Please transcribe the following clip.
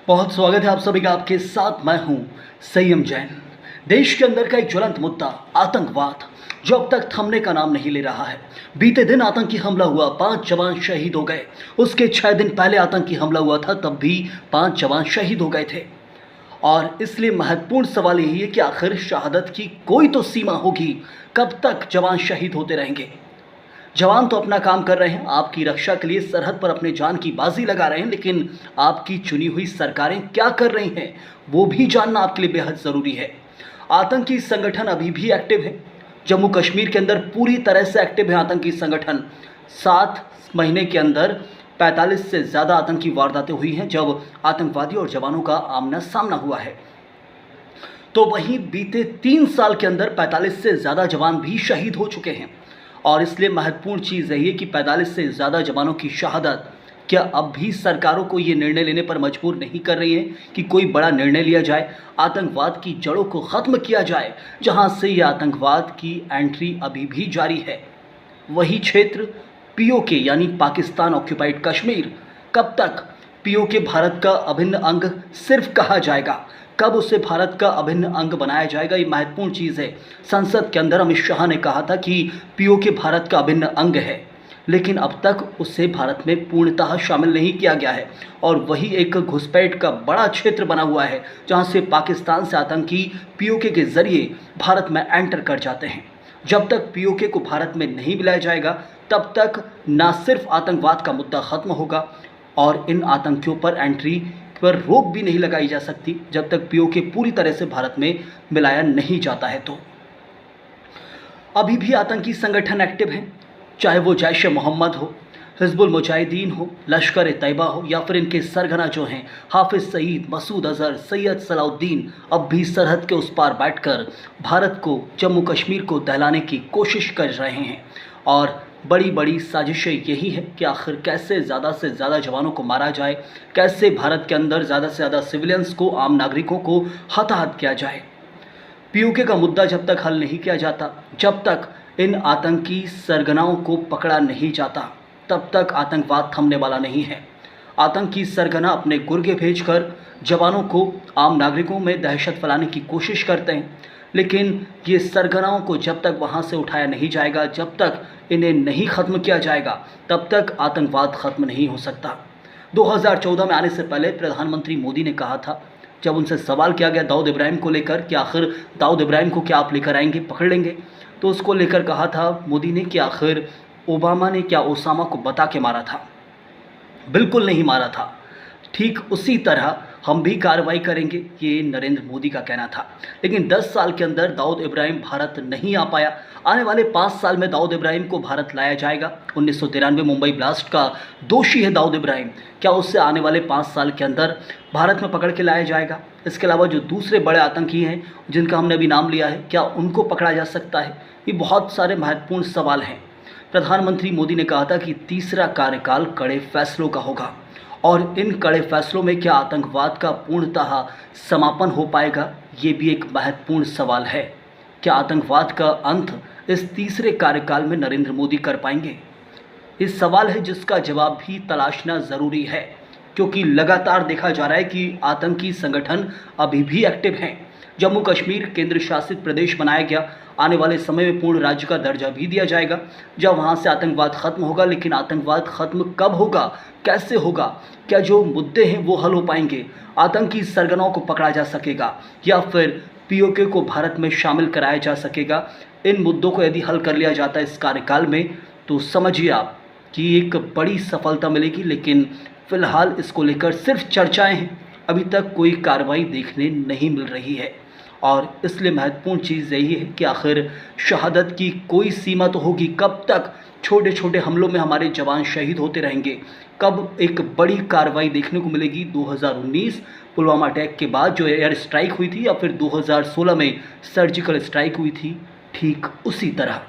बहुत स्वागत है आप सभी का। आपके साथ मैं हूं संयम जैन। देश के अंदर का एक ज्वलंत मुद्दा आतंकवाद, जो अब तक थमने का नाम नहीं ले रहा है। बीते दिन आतंकी हमला हुआ, 5 जवान शहीद हो गए। उसके 6 दिन पहले आतंकी हमला हुआ था, तब भी 5 जवान शहीद हो गए थे। और इसलिए महत्वपूर्ण सवाल यही है कि आखिर शहादत की कोई तो सीमा होगी। कब तक जवान शहीद होते रहेंगे? जवान तो अपना काम कर रहे हैं, आपकी रक्षा के लिए सरहद पर अपने जान की बाजी लगा रहे हैं, लेकिन आपकी चुनी हुई सरकारें क्या कर रही हैं, वो भी जानना आपके लिए बेहद ज़रूरी है। आतंकी संगठन अभी भी एक्टिव है। जम्मू कश्मीर के अंदर पूरी तरह से एक्टिव है आतंकी संगठन। 7 महीने के अंदर 45 से ज़्यादा आतंकी वारदातें हुई हैं, जब आतंकवादी और जवानों का आमना सामना हुआ है। तो वहीं बीते 3 साल के अंदर 45 से ज़्यादा जवान भी शहीद हो चुके हैं। और इसलिए महत्वपूर्ण चीज़ यही है कि 45 से ज़्यादा जवानों की शहादत क्या अब भी सरकारों को ये निर्णय लेने पर मजबूर नहीं कर रही है कि कोई बड़ा निर्णय लिया जाए, आतंकवाद की जड़ों को ख़त्म किया जाए, जहां से ये आतंकवाद की एंट्री अभी भी जारी है। वही क्षेत्र पीओके यानी पाकिस्तान ऑक्यूपाइड कश्मीर, कब तक पीओके भारत का अभिन्न अंग सिर्फ कहा जाएगा, कब उसे भारत का अभिन्न अंग बनाया जाएगा, ये महत्वपूर्ण चीज़ है। संसद के अंदर अमित शाह ने कहा था कि पीओके भारत का अभिन्न अंग है, लेकिन अब तक उसे भारत में पूर्णतः शामिल नहीं किया गया है। और वही एक घुसपैठ का बड़ा क्षेत्र बना हुआ है, जहां से पाकिस्तान से आतंकी पीओके के जरिए भारत में एंटर कर जाते हैं। जब तक पीओके को भारत में नहीं मिलाया जाएगा, तब तक न सिर्फ आतंकवाद का मुद्दा खत्म होगा और इन आतंकियों पर एंट्री पर रोक भी नहीं लगाई जा सकती, जब तक पीओके पूरी तरह से भारत में मिलाया नहीं जाता है। तो अभी भी आतंकी संगठन एक्टिव हैं, चाहे वो जैश ए मोहम्मद हो, हिजबुल मुजाहिदीन हो, लश्कर ए तैयबा हो, या फिर इनके सरगना जो हैं हाफिज सईद, मसूद अजहर, सैयद सलाउद्दीन, अब भी सरहद के उस पार बैठकर भारत को, जम्मू कश्मीर को दहलाने की कोशिश कर रहे हैं। और बड़ी बड़ी साजिशें यही है कि आखिर कैसे ज़्यादा से ज़्यादा जवानों को मारा जाए, कैसे भारत के अंदर ज़्यादा से ज़्यादा सिविलियंस को, आम नागरिकों को हताहत किया जाए। पीओके का मुद्दा जब तक हल नहीं किया जाता, जब तक इन आतंकी सरगनाओं को पकड़ा नहीं जाता, तब तक आतंकवाद थमने वाला नहीं है। आतंकी सरगना अपने गुर्गे भेजकर जवानों को, आम नागरिकों में दहशत फैलाने की कोशिश करते हैं, लेकिन ये सरगनाओं को जब तक वहाँ से उठाया नहीं जाएगा, जब तक इन्हें नहीं ख़त्म किया जाएगा, तब तक आतंकवाद ख़त्म नहीं हो सकता। 2014 में आने से पहले प्रधानमंत्री मोदी ने कहा था, जब उनसे सवाल किया गया दाऊद इब्राहिम को लेकर कि आखिर दाऊद इब्राहिम को क्या आप लेकर आएंगे, पकड़ लेंगे, तो उसको लेकर कहा था मोदी ने कि आखिर ओबामा ने क्या ओसामा को बता के मारा था? बिल्कुल नहीं मारा था। ठीक उसी तरह हम भी कार्रवाई करेंगे, ये नरेंद्र मोदी का कहना था। लेकिन 10 साल के अंदर दाऊद इब्राहिम भारत नहीं आ पाया। आने वाले 5 साल में दाऊद इब्राहिम को भारत लाया जाएगा। 1993 मुंबई ब्लास्ट का दोषी है दाऊद इब्राहिम, क्या उससे आने वाले 5 साल के अंदर भारत में पकड़ के लाया जाएगा? इसके अलावा जो दूसरे बड़े आतंकी हैं, जिनका हमने अभी नाम लिया है, क्या उनको पकड़ा जा सकता है? ये बहुत सारे महत्वपूर्ण सवाल हैं। प्रधानमंत्री मोदी ने कहा था कि तीसरा कार्यकाल कड़े फैसलों का होगा, और इन कड़े फैसलों में क्या आतंकवाद का पूर्णतः समापन हो पाएगा, ये भी एक महत्वपूर्ण सवाल है। क्या आतंकवाद का अंत इस तीसरे कार्यकाल में नरेंद्र मोदी कर पाएंगे? ये सवाल है जिसका जवाब भी तलाशना ज़रूरी है, क्योंकि लगातार देखा जा रहा है कि आतंकी संगठन अभी भी एक्टिव हैं। जम्मू कश्मीर केंद्र शासित प्रदेश बनाया गया, आने वाले समय में पूर्ण राज्य का दर्जा भी दिया जाएगा, जब वहाँ से आतंकवाद खत्म होगा। लेकिन आतंकवाद खत्म कब होगा, कैसे होगा, क्या जो मुद्दे हैं वो हल हो पाएंगे, आतंकी सरगनाओं को पकड़ा जा सकेगा, या फिर पीओके को भारत में शामिल कराया जा सकेगा? इन मुद्दों को यदि हल कर लिया जाता है इस कार्यकाल में, तो समझिए आप कि एक बड़ी सफलता मिलेगी। लेकिन फ़िलहाल इसको लेकर सिर्फ चर्चाएं हैं, अभी तक कोई कार्रवाई देखने नहीं मिल रही है। और इसलिए महत्वपूर्ण चीज़ यही है कि आखिर शहादत की कोई सीमा तो होगी। कब तक छोटे छोटे हमलों में हमारे जवान शहीद होते रहेंगे? कब एक बड़ी कार्रवाई देखने को मिलेगी? 2019 पुलवामा अटैक के बाद जो एयर स्ट्राइक हुई थी, या फिर 2016 में सर्जिकल स्ट्राइक हुई थी, ठीक उसी तरह